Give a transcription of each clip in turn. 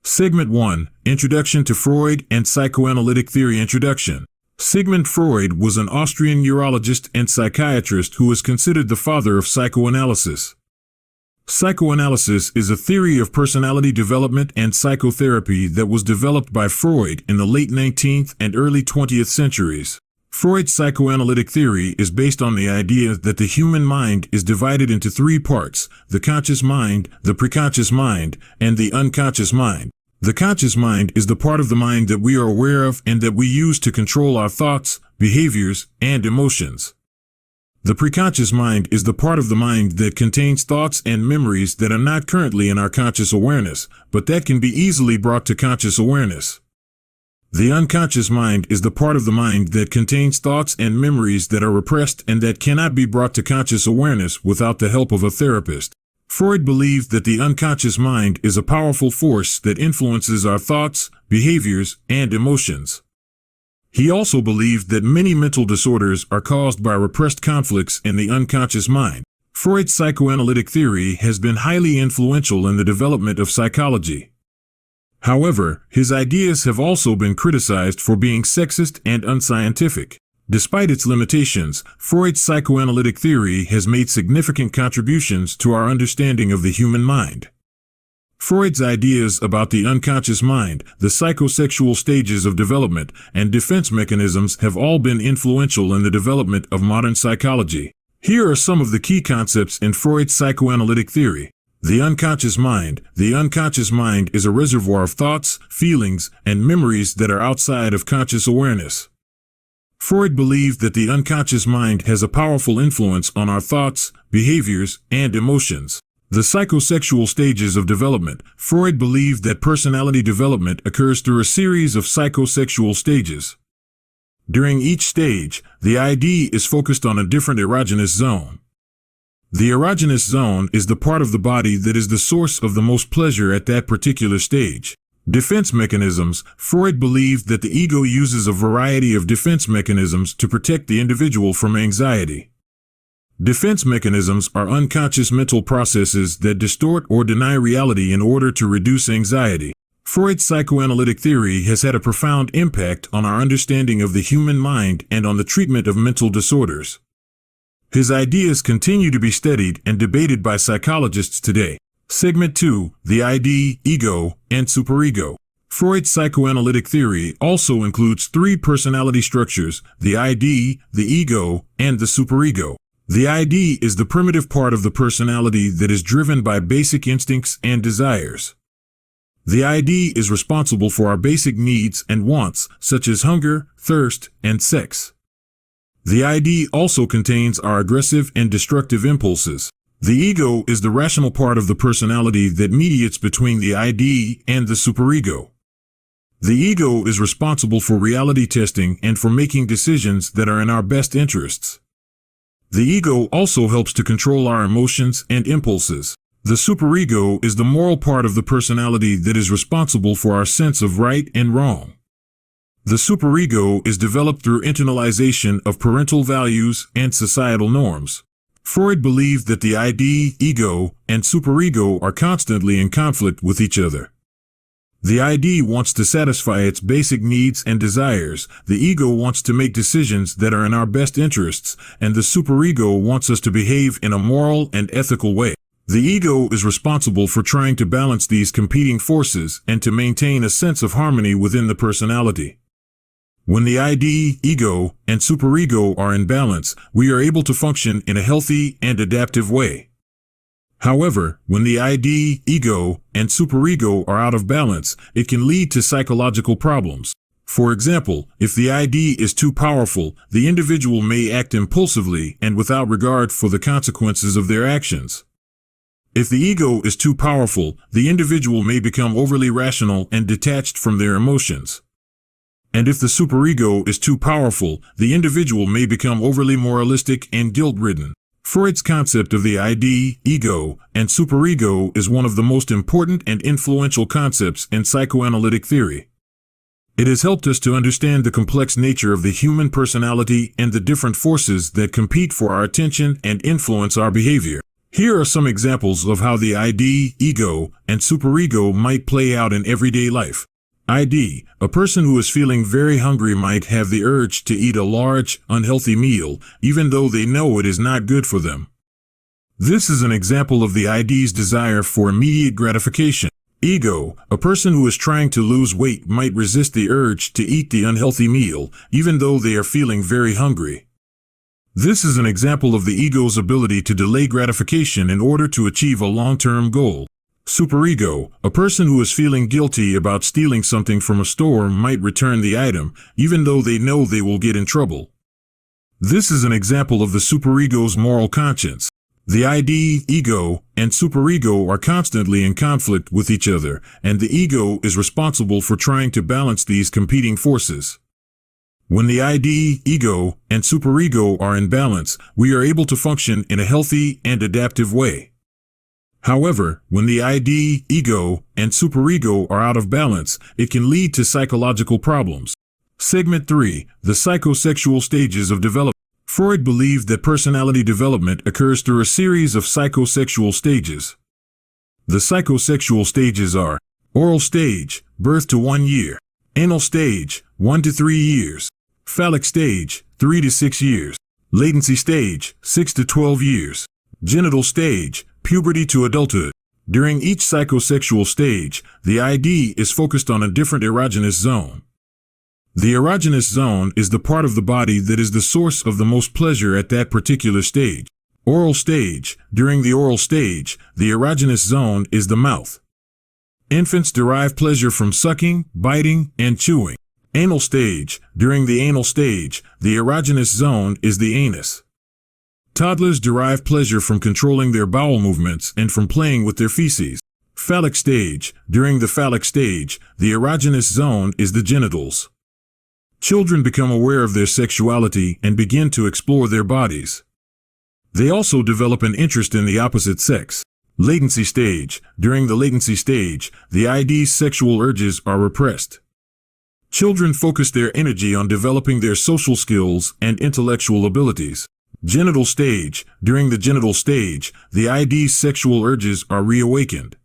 Segment 1, Introduction to Freud and Psychoanalytic Theory. Introduction. Sigmund Freud was an Austrian neurologist and psychiatrist who is considered the father of psychoanalysis. Psychoanalysis is a theory of personality development and psychotherapy that was developed by Freud in the late 19th and early 20th centuries. Freud's psychoanalytic theory is based on the idea that the human mind is divided into three parts: the conscious mind, the preconscious mind, and the unconscious mind. The conscious mind is the part of the mind that we are aware of and that we use to control our thoughts, behaviors, and emotions. The preconscious mind is the part of the mind that contains thoughts and memories that are not currently in our conscious awareness, but that can be easily brought to conscious awareness. The unconscious mind is the part of the mind that contains thoughts and memories that are repressed and that cannot be brought to conscious awareness without the help of a therapist. Freud believed that the unconscious mind is a powerful force that influences our thoughts, behaviors, and emotions. He also believed that many mental disorders are caused by repressed conflicts in the unconscious mind. Freud's psychoanalytic theory has been highly influential in the development of psychology. However, his ideas have also been criticized for being sexist and unscientific. Despite its limitations, Freud's psychoanalytic theory has made significant contributions to our understanding of the human mind. Freud's ideas about the unconscious mind, the psychosexual stages of development, and defense mechanisms have all been influential in the development of modern psychology. Here are some of the key concepts in Freud's psychoanalytic theory. The unconscious mind. The unconscious mind is a reservoir of thoughts, feelings, and memories that are outside of conscious awareness. Freud believed that the unconscious mind has a powerful influence on our thoughts, behaviors, and emotions. The psychosexual stages of development. Freud believed that personality development occurs through a series of psychosexual stages. During each stage, the ID is focused on a different erogenous zone. The erogenous zone is the part of the body that is the source of the most pleasure at that particular stage. Defense mechanisms. Freud believed that the ego uses a variety of defense mechanisms to protect the individual from anxiety. Defense mechanisms are unconscious mental processes that distort or deny reality in order to reduce anxiety. Freud's psychoanalytic theory has had a profound impact on our understanding of the human mind and on the treatment of mental disorders. His ideas continue to be studied and debated by psychologists today. Segment 2, the ID, ego, and superego. Freud's psychoanalytic theory also includes three personality structures: the ID, the ego, and the superego. The ID is the primitive part of the personality that is driven by basic instincts and desires. The ID is responsible for our basic needs and wants, such as hunger, thirst, and sex. The ID also contains our aggressive and destructive impulses. The ego is the rational part of the personality that mediates between the ID and the superego. The ego is responsible for reality testing and for making decisions that are in our best interests. The ego also helps to control our emotions and impulses. The superego is the moral part of the personality that is responsible for our sense of right and wrong. The superego is developed through internalization of parental values and societal norms. Freud believed that the ID, ego, and superego are constantly in conflict with each other. The ID wants to satisfy its basic needs and desires, the ego wants to make decisions that are in our best interests, and the superego wants us to behave in a moral and ethical way. The ego is responsible for trying to balance these competing forces and to maintain a sense of harmony within the personality. When the ID, ego, and superego are in balance, we are able to function in a healthy and adaptive way. However, when the ID, ego, and superego are out of balance, it can lead to psychological problems. For example, if the ID is too powerful, the individual may act impulsively and without regard for the consequences of their actions. If the ego is too powerful, the individual may become overly rational and detached from their emotions. And if the superego is too powerful, the individual may become overly moralistic and guilt-ridden. Freud's concept of the ID, ego, and superego is one of the most important and influential concepts in psychoanalytic theory. It has helped us to understand the complex nature of the human personality and the different forces that compete for our attention and influence our behavior. Here are some examples of how the ID, ego, and superego might play out in everyday life. ID, a person who is feeling very hungry might have the urge to eat a large, unhealthy meal, even though they know it is not good for them. This is an example of the ID's desire for immediate gratification. Ego, a person who is trying to lose weight might resist the urge to eat the unhealthy meal, even though they are feeling very hungry. This is an example of the ego's ability to delay gratification in order to achieve a long-term goal. Superego, a person who is feeling guilty about stealing something from a store might return the item, even though they know they will get in trouble. This is an example of the superego's moral conscience. The ID, ego, and superego are constantly in conflict with each other, and the ego is responsible for trying to balance these competing forces. When the ID, ego, and superego are in balance, we are able to function in a healthy and adaptive way. However, when the ID, ego, and superego are out of balance, it can lead to psychological problems. Segment 3. The psychosexual stages of development. Freud believed that personality development occurs through a series of psychosexual stages. The psychosexual stages are: oral stage, birth to 1 year; anal stage, 1 to 3 years; phallic stage, 3 to 6 years; latency stage, 6 to 12 years; genital stage, puberty to adulthood. During each psychosexual stage, the ID is focused on a different erogenous zone. The erogenous zone is the part of the body that is the source of the most pleasure at that particular stage. Oral stage. During the oral stage, the erogenous zone is the mouth. Infants derive pleasure from sucking, biting, and chewing. Anal stage. During the anal stage, the erogenous zone is the anus. Toddlers derive pleasure from controlling their bowel movements and from playing with their feces. Phallic stage. During the phallic stage, the erogenous zone is the genitals. Children become aware of their sexuality and begin to explore their bodies. They also develop an interest in the opposite sex. Latency stage. During the latency stage, the ID's sexual urges are repressed. Children focus their energy on developing their social skills and intellectual abilities. Genital stage. During the genital stage, the ID's sexual urges are reawakened.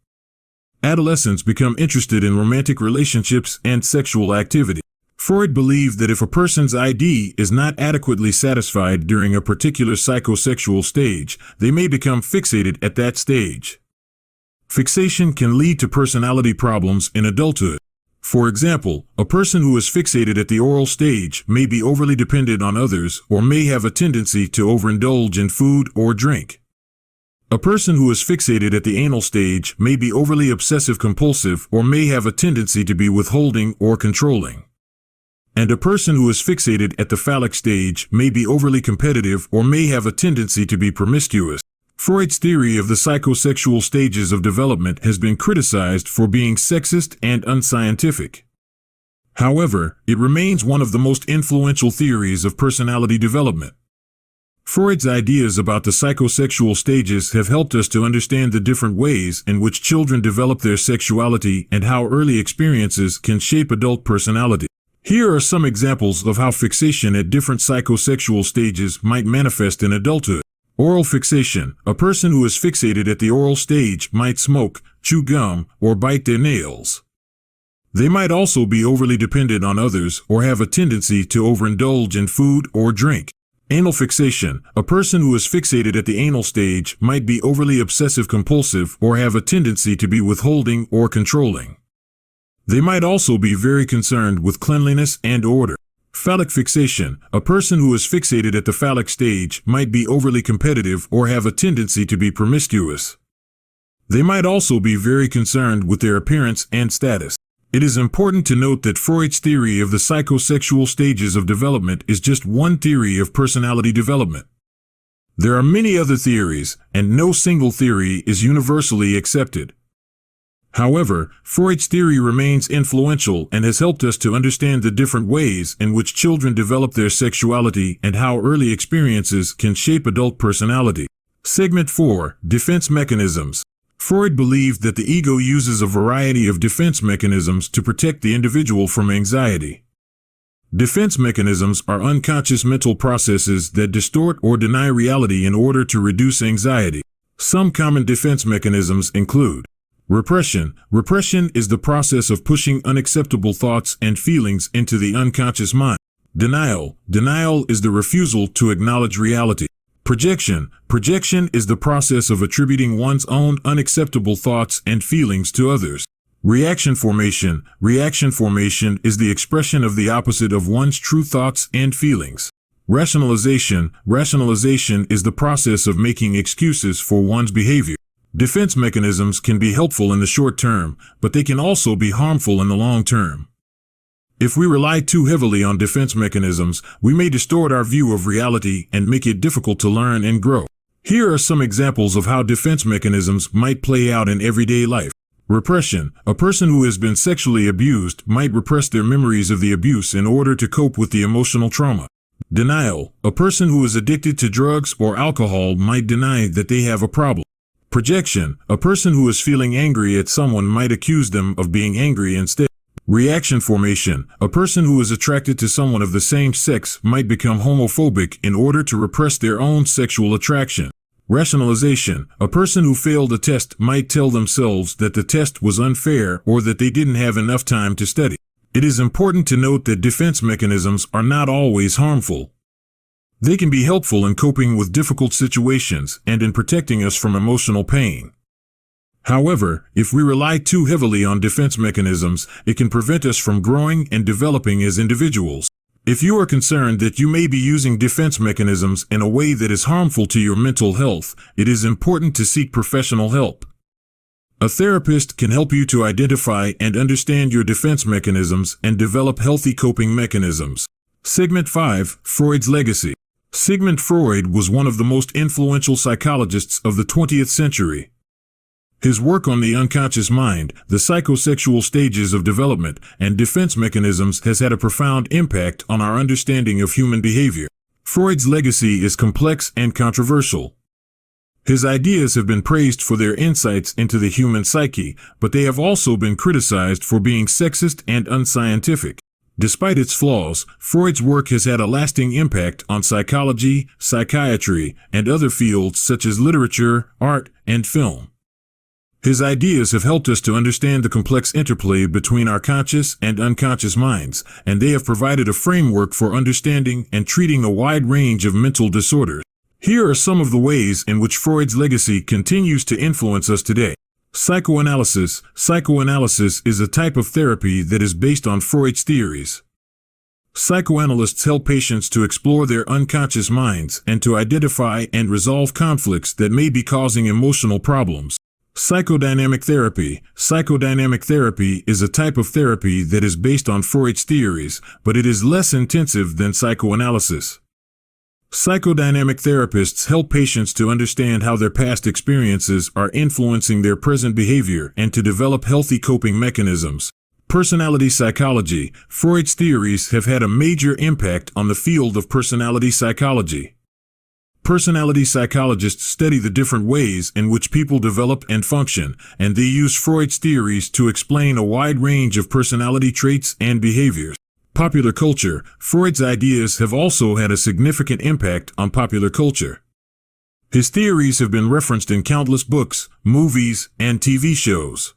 Adolescents become interested in romantic relationships and sexual activity. Freud believed that if a person's ID is not adequately satisfied during a particular psychosexual stage, they may become fixated at that stage. Fixation can lead to personality problems in adulthood. For example, a person who is fixated at the oral stage may be overly dependent on others or may have a tendency to overindulge in food or drink. A person who is fixated at the anal stage may be overly obsessive-compulsive or may have a tendency to be withholding or controlling. And a person who is fixated at the phallic stage may be overly competitive or may have a tendency to be promiscuous. Freud's theory of the psychosexual stages of development has been criticized for being sexist and unscientific. However, it remains one of the most influential theories of personality development. Freud's ideas about the psychosexual stages have helped us to understand the different ways in which children develop their sexuality and how early experiences can shape adult personality. Here are some examples of how fixation at different psychosexual stages might manifest in adulthood. Oral fixation. A person who is fixated at the oral stage might smoke, chew gum, or bite their nails. They might also be overly dependent on others or have a tendency to overindulge in food or drink. Anal fixation. A person who is fixated at the anal stage might be overly obsessive-compulsive or have a tendency to be withholding or controlling. They might also be very concerned with cleanliness and order. Phallic fixation. A person who is fixated at the phallic stage might be overly competitive or have a tendency to be promiscuous. They might also be very concerned with their appearance and status. It is important to note that Freud's theory of the psychosexual stages of development is just one theory of personality development. There are many other theories, and no single theory is universally accepted. However, Freud's theory remains influential and has helped us to understand the different ways in which children develop their sexuality and how early experiences can shape adult personality. Segment 4. Defense mechanisms. Freud believed that the ego uses a variety of defense mechanisms to protect the individual from anxiety. Defense mechanisms are unconscious mental processes that distort or deny reality in order to reduce anxiety. Some common defense mechanisms include repression. Repression is the process of pushing unacceptable thoughts and feelings into the unconscious mind. Denial. Denial is the refusal to acknowledge reality. Projection. Projection is the process of attributing one's own unacceptable thoughts and feelings to others. Reaction formation. Reaction formation is the expression of the opposite of one's true thoughts and feelings. Rationalization. Rationalization is the process of making excuses for one's behavior. Defense mechanisms can be helpful in the short term, but they can also be harmful in the long term. If we rely too heavily on defense mechanisms, we may distort our view of reality and make it difficult to learn and grow. Here are some examples of how defense mechanisms might play out in everyday life. Repression. A person who has been sexually abused might repress their memories of the abuse in order to cope with the emotional trauma. Denial. A person who is addicted to drugs or alcohol might deny that they have a problem. Projection. A person who is feeling angry at someone might accuse them of being angry instead. Reaction formation. A person who is attracted to someone of the same sex might become homophobic in order to repress their own sexual attraction. Rationalization. A person who failed a test might tell themselves that the test was unfair or that they didn't have enough time to study. It is important to note that defense mechanisms are not always harmful. They can be helpful in coping with difficult situations and in protecting us from emotional pain. However, if we rely too heavily on defense mechanisms, it can prevent us from growing and developing as individuals. If you are concerned that you may be using defense mechanisms in a way that is harmful to your mental health, it is important to seek professional help. A therapist can help you to identify and understand your defense mechanisms and develop healthy coping mechanisms. Segment 5. Freud's legacy. Sigmund Freud was one of the most influential psychologists of the 20th century. His work on the unconscious mind, the psychosexual stages of development, and defense mechanisms has had a profound impact on our understanding of human behavior. Freud's legacy is complex and controversial. His ideas have been praised for their insights into the human psyche, but they have also been criticized for being sexist and unscientific. Despite its flaws, Freud's work has had a lasting impact on psychology, psychiatry, and other fields such as literature, art, and film. His ideas have helped us to understand the complex interplay between our conscious and unconscious minds, and they have provided a framework for understanding and treating a wide range of mental disorders. Here are some of the ways in which Freud's legacy continues to influence us today. Psychoanalysis. Psychoanalysis is a type of therapy that is based on Freud's theories. Psychoanalysts help patients to explore their unconscious minds and to identify and resolve conflicts that may be causing emotional problems. Psychodynamic therapy. Psychodynamic therapy is a type of therapy that is based on Freud's theories, but it is less intensive than psychoanalysis. Psychodynamic therapists help patients to understand how their past experiences are influencing their present behavior and to develop healthy coping mechanisms. Personality psychology. Freud's theories have had a major impact on the field of personality psychology. Personality psychologists study the different ways in which people develop and function, and they use Freud's theories to explain a wide range of personality traits and behaviors. Popular culture. Freud's ideas have also had a significant impact on popular culture. His theories have been referenced in countless books, movies, and TV shows.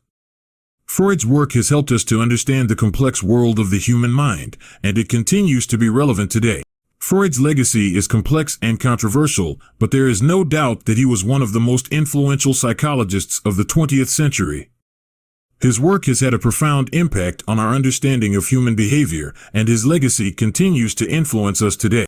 Freud's work has helped us to understand the complex world of the human mind, and it continues to be relevant today. Freud's legacy is complex and controversial, but there is no doubt that he was one of the most influential psychologists of the 20th century. His work has had a profound impact on our understanding of human behavior, and his legacy continues to influence us today.